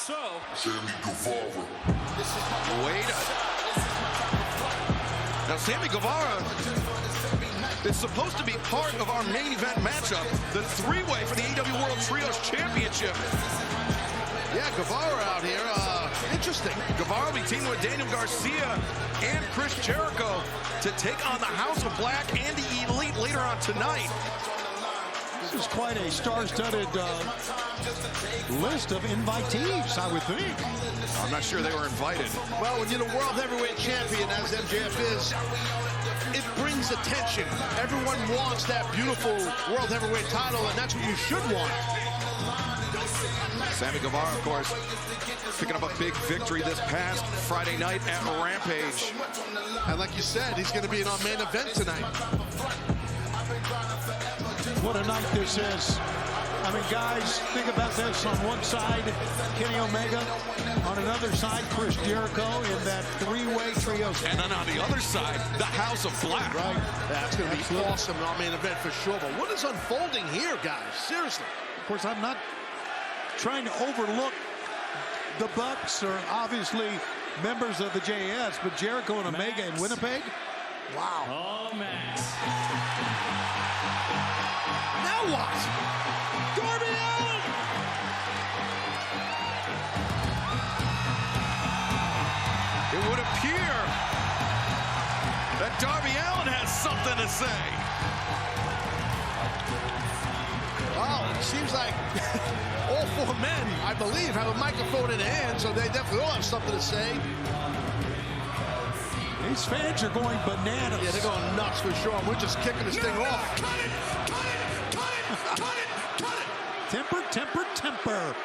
So, Sammy Guevara. Now, Sammy Guevara is supposed to be part of our main event matchup, the three-way for the AEW World Trios Championship. Yeah, Guevara out here. Interesting. Guevara will be teaming with Daniel Garcia and Chris Jericho to take on the House of Black and the Elite later on tonight. This is quite a star-studded list of invitees, I would think. I'm not sure they were invited. Well, when you're the World Heavyweight Champion, as MJF is, it brings attention. Everyone wants that beautiful World Heavyweight title, and that's what you should want. Sammy Guevara, of course, picking up a big victory this past Friday night at Rampage. And like you said, he's going to be in our main event tonight. What a night this is. I mean, guys, think about this. On one side, Kenny Omega. On another side, Chris Jericho in that three-way trio. And then on the other side, the House of Black. Right. That's going to be awesome in our main event for sure. But what is unfolding here, guys? Seriously. Of course, I'm not trying to overlook the Bucks are obviously members of the JAS, but Jericho and Omega in Winnipeg? Wow. oh, Max. Now what? Darby Allin! It would appear that Darby Allin has something to say. Well, it seems like all four men, I believe, have a microphone in their hand, so they definitely all have something to say. These fans are going bananas. Yeah, they're going nuts for sure. We're just kicking this thing off. Cut it! Cut it! Cut it! Cut it! Cut it! Temper, temper, temper.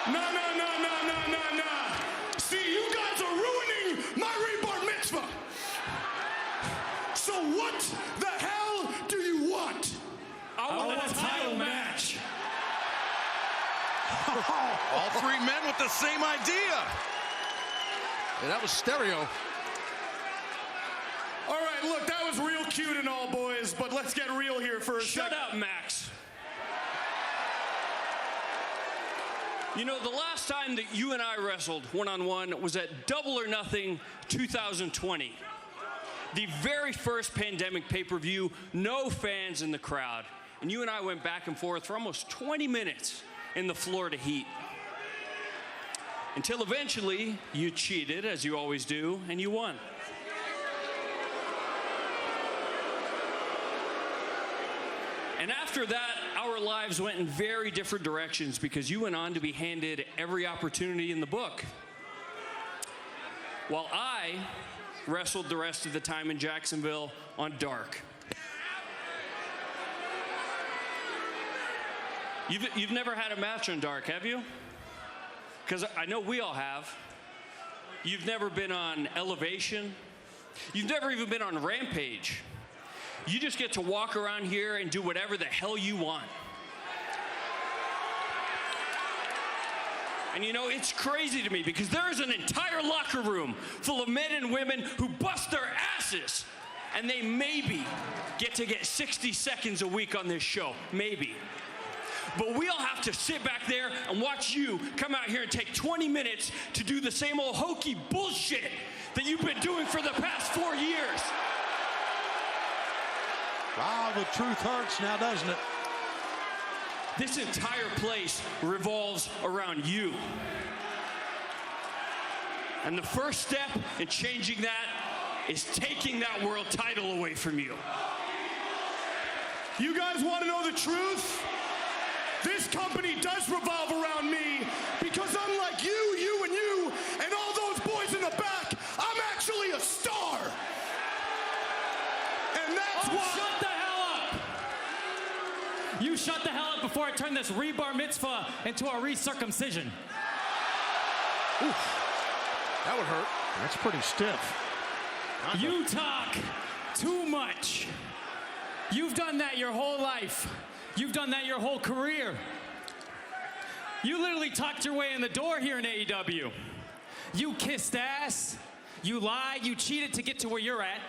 No. See, you guys are ruining my reborn mitzvah. So what the hell do you want? I want a title match. All three men with the same idea. And that was stereo. All right, look, that was real cute and all, boys, but let's get real here for a second. Shut up, Max. You know, the last time that you and I wrestled one-on-one was at Double or Nothing 2020. The very first pandemic pay-per-view, no fans in the crowd. And you and I went back and forth for almost 20 minutes in the Florida heat. Until eventually, you cheated, as you always do, and you won. And after that, our lives went in very different directions because you went on to be handed every opportunity in the book. While I wrestled the rest of the time in Jacksonville on Dark. You've never had a match on Dark, have you? Because I know we all have. You've never been on Elevation. You've never even been on Rampage. You just get to walk around here and do whatever the hell you want. And you know, it's crazy to me because there is an entire locker room full of men and women who bust their asses, and they maybe get to get 60 seconds a week on this show, maybe. But we all have to sit back there and watch you come out here and take 20 minutes to do the same old hokey bullshit that you've been doing for the past 4 years. Wow, the truth hurts now, doesn't it? This entire place revolves around you. And the first step in changing that is taking that world title away from you. You guys want to know the truth? This company does revolve around me because unlike you, and all those boys in the back, I'm actually a star. And that's why... Shut the hell up! You shut the hell up before I turn this rebar mitzvah into a recircumcision. Oof. That would hurt. That's pretty stiff. You talk too much. You've done that your whole life. You've done that your whole career. You literally talked your way in the door here in AEW. You kissed ass, you lied, you cheated to get to where you're at.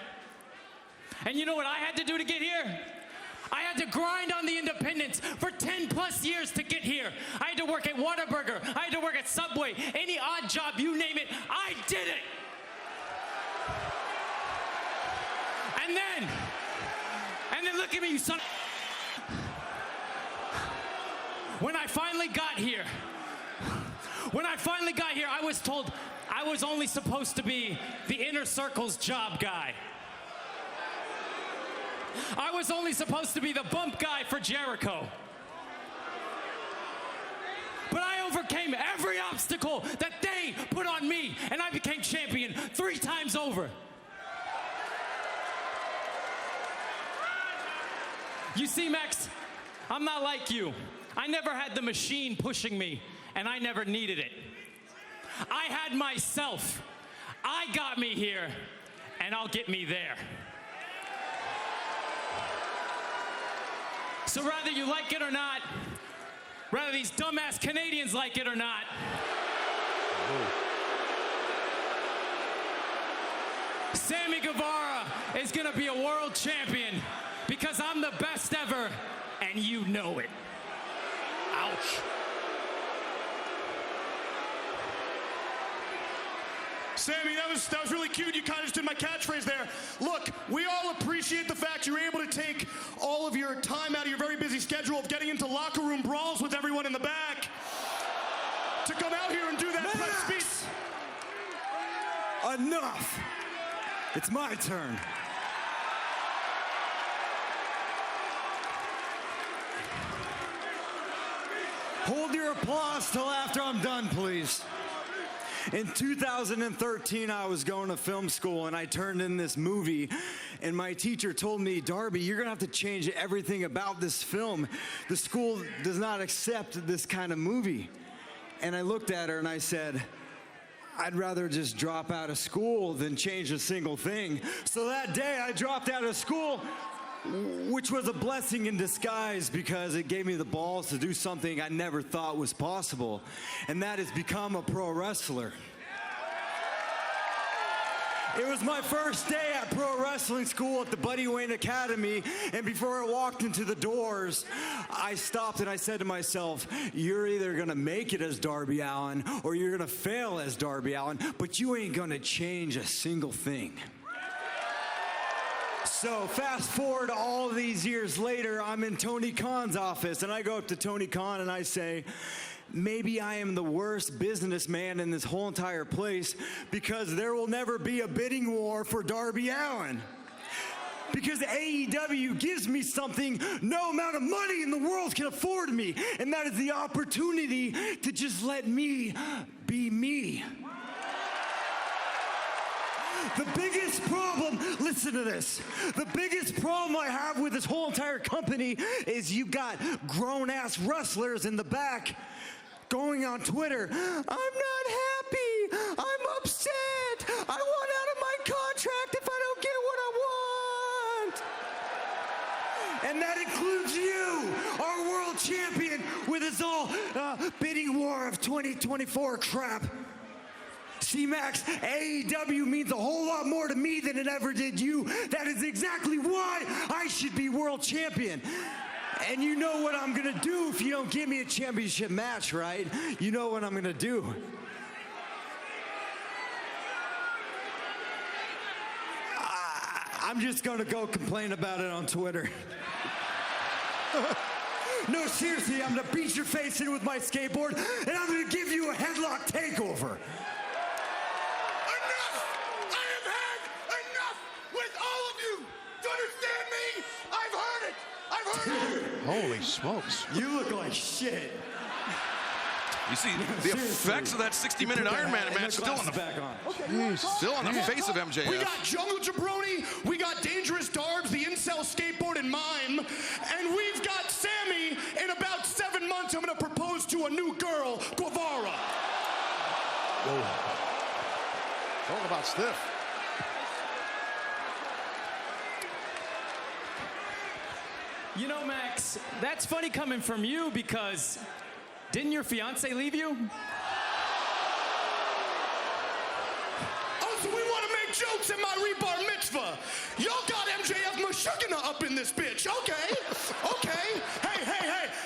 And you know what I had to do to get here? I had to grind on the independents for 10 plus years to get here. I had to work at Whataburger. I had to work at Subway. Any odd job, you name it, I did it. And then look at me, you son. When I finally got here, I was told I was only supposed to be the inner circle's job guy. I was only supposed to be the bump guy for Jericho. But I overcame every obstacle that they put on me, and I became champion 3 times over. You see, Max, I'm not like you. I never had the machine pushing me, and I never needed it. I had myself. I got me here, and I'll get me there. So whether you like it or not, whether these dumbass Canadians like it or not, Sammy Guevara is gonna be a world champion because I'm the best ever, and you know it. Ouch. Sammy, that was really cute. You kind of just did my catchphrase there. Look, we all appreciate the fact you're able to take all of your time out of your very busy schedule of getting into locker room brawls with everyone in the back to come out here and do that press speech. Enough. It's my turn. Hold your applause till after I'm done, please. In 2013, I was going to film school, and I turned in this movie, and my teacher told me, Darby, you're gonna have to change everything about this film. The school does not accept this kind of movie. And I looked at her and I said, I'd rather just drop out of school than change a single thing. So that day, I dropped out of school, which was a blessing in disguise because it gave me the balls to do something I never thought was possible, and that is become a pro wrestler. It was my first day at pro wrestling school at the Buddy Wayne Academy, and before I walked into the doors, I stopped and I said to myself, you're either gonna make it as Darby Allin or you're gonna fail as Darby Allin, but you ain't gonna change a single thing. So fast forward all these years later, I'm in Tony Khan's office, and I go up to Tony Khan and I say, maybe I am the worst businessman in this whole entire place because there will never be a bidding war for Darby Allin. Because AEW gives me something no amount of money in the world can afford me, and that is the opportunity to just let me be me. The biggest problem, listen to this, the biggest problem I have with this whole entire company is you've got grown-ass wrestlers in the back going on Twitter, I'm not happy, I'm upset, I want out of my contract if I don't get what I want. And that includes you, our world champion, with his all bidding war of 2024 crap. See, Max, AEW means a whole lot more to me than it ever did you. That is exactly why I should be world champion. And you know what I'm gonna do if you don't give me a championship match, right? You know what I'm gonna do. I'm just gonna go complain about it on Twitter. No, seriously, I'm gonna beat your face in with my skateboard, and I'm gonna give you a headlock takeover. Holy smokes. You look like shit. You see the effects of that 60-minute Iron Man match still on the still on the face of MJF. We got Jungle Jabroni, we got Dangerous Darbs, the incel skateboard and mime, and we've got Sammy. In about 7 months, I'm gonna propose to a new girl, Guevara. It's all about stiff. You know, Max, that's funny coming from you because didn't your fiance leave you? Oh, so we want to make jokes at my rebar mitzvah. Y'all got MJF Meshuggah up in this bitch. Okay.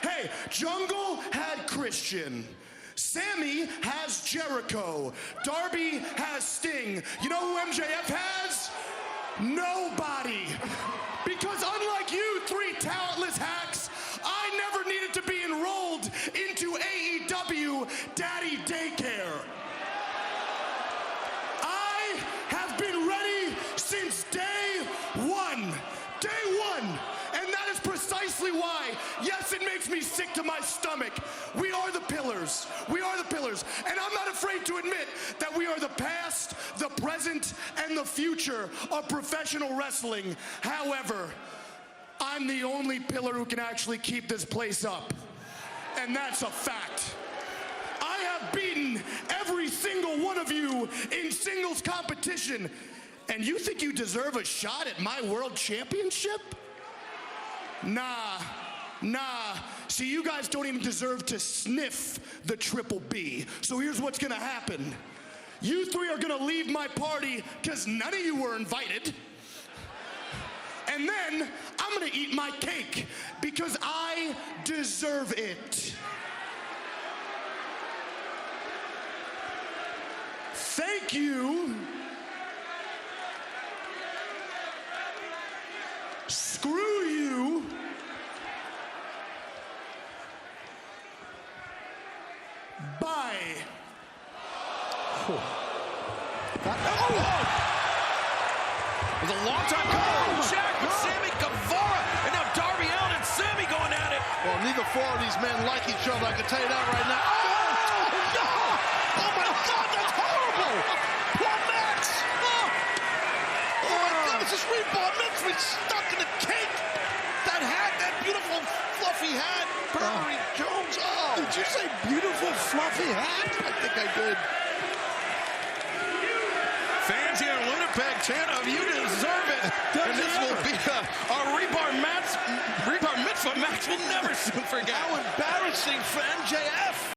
Hey. Jungle had Christian. Sammy has Jericho. Darby has Sting. You know who MJF has? Nobody. Because unlike you three talentless hacks, I never needed to be enrolled into AEW Daddy Daycare. I have been ready since day one. And that is precisely why, yes, it makes me sick to my stomach. We are the pillars. And I'm not afraid to admit that we are the past, the present, and the future of professional wrestling. However, I'm the only pillar who can actually keep this place up. And that's a fact. I have beaten every single one of you in singles competition. And you think you deserve a shot at my world championship? Nah. See, you guys don't even deserve to sniff the Triple B. So here's what's gonna happen. You three are gonna leave my party because none of you were invited. And then I'm gonna eat my cake because I deserve it. Thank you. Screw you. Bye. It was a long time coming. Jack with Sammy Guevara, and now Darby Allin and Sammy going at it. Well, neither four of these men like each other, I can tell you that right now. Oh my God, that's horrible! Poor Max! Oh my God, it's this rebar mitzvah stuck in the cake. That hat, that beautiful fluffy hat, Burberry Jones. Oh, did you say beautiful fluffy hat? I think I did. Fans here in Winnipeg chant of "You deserve it," and this will be a rebar mitzvah Max will never soon forget. How embarrassing for MJF.